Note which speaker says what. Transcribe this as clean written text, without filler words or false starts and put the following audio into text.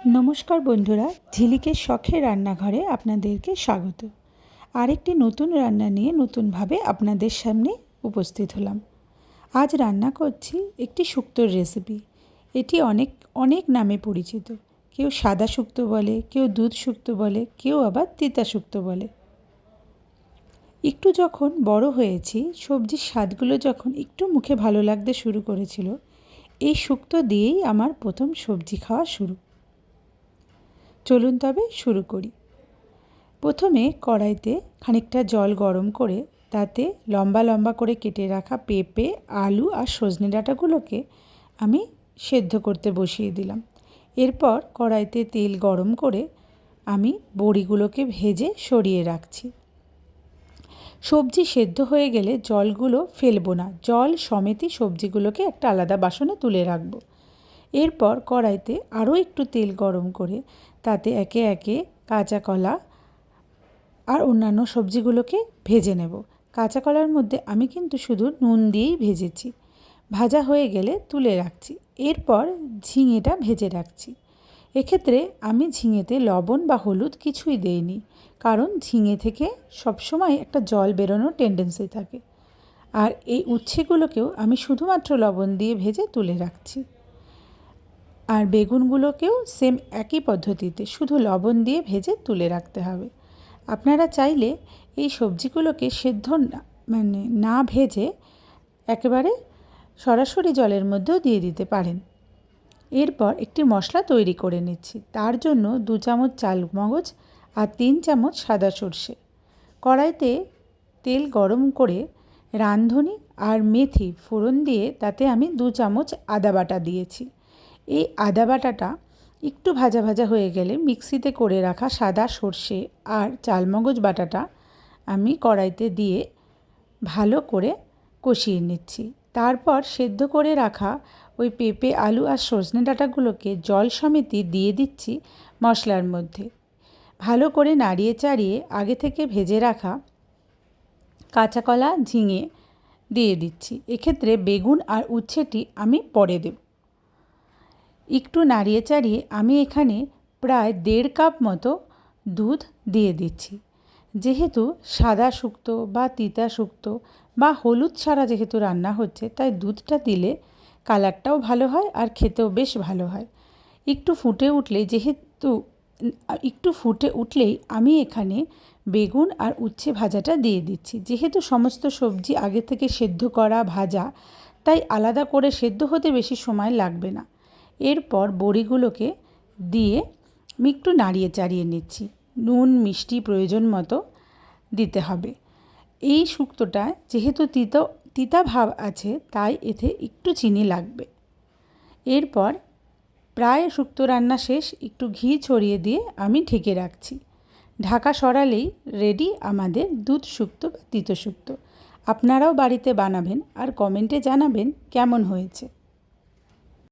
Speaker 1: নমস্কার বন্ধুরা, ঝিলিকের শখের রান্নাঘরে আপনাদেরকে স্বাগত। আরেকটি নতুন রান্না নিয়ে নতুনভাবে আপনাদের সামনে উপস্থিত হলাম। আজ রান্না করছি একটি শুক্তোর রেসিপি। এটি অনেক অনেক নামে পরিচিত। কেউ সাদা শুক্তো বলে, কেউ দুধ শুক্তো বলে, কেউ আবার তিতা শুক্তো বলে। একটু যখন বড় হয়েছি, সবজির স্বাদগুলো যখন একটু মুখে ভালো লাগতে শুরু করেছিল, এই শুক্তো দিয়েই আমার প্রথম সবজি খাওয়া শুরু। চলুন তবে শুরু করি। প্রথমে কড়াইতে খানিকটা জল গরম করে তাতে লম্বা লম্বা করে কেটে রাখা পেঁপে, আলু আর সজনে ডাঁটাগুলোকে আমি সেদ্ধ করতে বসিয়ে দিলাম। এরপর কড়াইতে তেল গরম করে আমি বড়িগুলোকে ভেজে সরিয়ে রাখছি। সবজি সেদ্ধ হয়ে গেলে জলগুলো ফেলবো না, জল সমেতই সবজিগুলোকে একটা আলাদা বাসনে তুলে রাখবো। এরপর কড়াইতে আরও একটু তেল গরম করে তাতে একে একে কাঁচা কলা আর অন্যান্য সবজিগুলোকে ভেজে নেব। কাঁচা কলার মধ্যে আমি কিন্তু শুধু নুন দিয়েই ভেজেছি। ভাজা হয়ে গেলে তুলে রাখছি। এরপর ঝিঙেটা ভেজে রাখছি। এক্ষেত্রে আমি ঝিঙেতে লবণ বা হলুদ কিছুই দেইনি, কারণ ঝিঙে থেকে সবসময় একটা জল বেরোনোর টেন্ডেন্সি থাকে। আর এই উচ্ছেগুলোকেও আমি শুধুমাত্র লবণ দিয়ে ভেজে তুলে রাখছি। আর বেগুনগুলোকেও সেম একই পদ্ধতিতে শুধু লবণ দিয়ে ভেজে তুলে রাখতে হবে। আপনারা চাইলে এই সবজিগুলোকে সেদ্ধ না ভেজে একেবারে সরাসরি জলের মধ্যেও দিয়ে দিতে পারেন। এরপর একটি মশলা তৈরি করে নিচ্ছি। তার জন্য 2 চামচ চালমগজ আর 3 চামচ সাদা সর্ষে। কড়াইতে তেল গরম করে রাঁধুনি আর মেথি ফোড়ন দিয়ে তাতে আমি 2 চামচ আদা বাটা দিয়েছি। এই আদা বাটাটা একটু ভাজা ভাজা হয়ে গেলে মিক্সিতে করে রাখা সাদা সর্ষে আর চালমগজ বাটাটা আমি কড়াইতে দিয়ে ভালো করে কষিয়ে নিচ্ছি। তারপর সেদ্ধ করে রাখা ওই পেঁপে, আলু আর সজনে ডাঁটাগুলোকে জল সমেতই দিয়ে দিচ্ছি মশলার মধ্যে। ভালো করে নাড়িয়ে চাড়িয়ে আগে থেকে ভেজে রাখা কাঁচা কলা, ঝিঙে দিয়ে দিচ্ছি। এক্ষেত্রে বেগুন আর উচ্ছেটি আমি পরে দেব। একটু নাড়িয়ে চাড়িয়ে আমি এখানে প্রায় 1.5 কাপ মতো দুধ দিয়ে দিচ্ছি। যেহেতু সাদা শুক্তো বা তিতা শুক্তো বা হলুদ ছাড়া যেহেতু রান্না হচ্ছে, তাই দুধটা দিলে কালারটাও ভালো হয় আর খেতেও বেশ ভালো হয়। একটু ফুটে উঠলেই আমি এখানে বেগুন আর উচ্ছে ভাজাটা দিয়ে দিচ্ছি। যেহেতু সমস্ত সবজি আগে থেকে সেদ্ধ করা ভাজা, তাই আলাদা করে সেদ্ধ হতে বেশি সময় লাগবে না। এরপর বড়িগুলোকে দিয়ে আমি একটু নাড়িয়ে চাড়িয়ে নিচ্ছি। নুন মিষ্টি প্রয়োজন মতো দিতে হবে। এই শুক্তোটায় যেহেতু তিতা ভাব আছে, তাই এতে একটু চিনি লাগবে। এরপর প্রায় শুক্তো রান্না শেষ, একটু ঘি ছড়িয়ে দিয়ে আমি ঢেকে রাখছি। ঢাকা সরালেই রেডি আমাদের দুধ শুক্তো বা তিতো শুক্তো। আপনারাও বাড়িতে বানাবেন আর কমেন্টে জানাবেন কেমন হয়েছে।